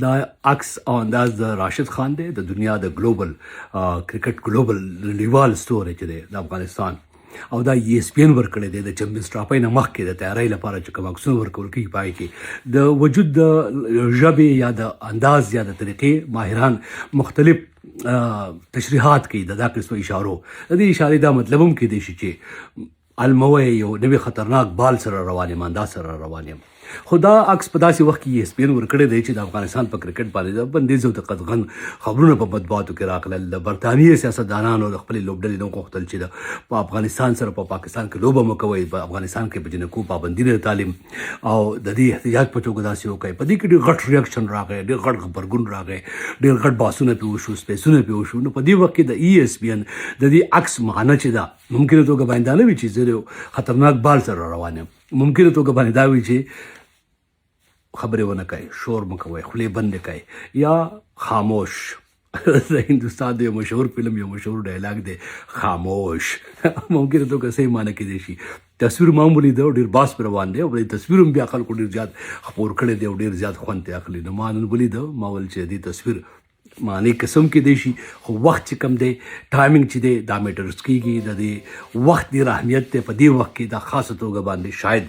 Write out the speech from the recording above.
دا عکس او انداز د راشد خان دی، د دنیا د ګلوبل کرکټ ګلوبل نړیوال ستوری چې دی د افغانستان، او دا ESPN ورکړی دی د چمپیونز ټرافۍ نه مخکې د تیارۍ لپاره چې کوم عکسونه ورکول کېږي پای کې د وجود د ژبې یا د انداز یا د طریقې ماهران مختلف تشریحات کوي د دا قسمه اشارو. د دې اشارې دا مطلب هم کېدای شي چې الموی یو نوی خطرناک بال سره روان یم، انداز سره روان یم. خو دا عکس په داسې وخت کې ESPN ورکړی دی چې د افغانستان په کرکټ باندې د بندیز او د قدغن خبرونه په مطبوعاتو کې راغلل. د برطانیې سیاستدانانو د خپلې لوبډلې نه غوښتل چې په افغانستان سره په پاکستان کې لوبه مه کوئ، په افغانستان کې په جنکو پابندي د تعلیم او د دې احتجاج په توګه داسې وکړئ. په دې کې ډېر غټ ریاکشن راغی، ډېر غټ غبرګون راغی، ډېر غټ بحثونه پرې وشو، سپیسونه پرې وشو. نو په دې وخت کې د ESPN د دې عکس معنی چې ده ممکنه توګه باندې دا نه وي چې زه خطرناک بال سره روان یم، ممکنه توګه باندې دا وي چې خبرې ونه کوي، شور مه کوئ، خولې بندې کوئ یا خاموش. د هندوستان د یو مشهور فلم یو مشهور ډایلاګ دی خاموش. ممکنه توګه صحیح معنی کېدای شي. تصویر ما هم ولیده او ډېر باس پرې روان دی او د تصویر هم بیا خلکو ډېر زیات خپور کړی دی او ډېر زیات خوند ترې اخلي. نو ما نن ولیده، ما ویل چې دې تصویر معنی قسم کېدای شي، خو وخت چې کم دی، ټایمنګ چې دی دا میټرز کېږي. د دې وخت ډېر اهمیت دی په دې وخت کې، دا خاصه توګه باندې شاید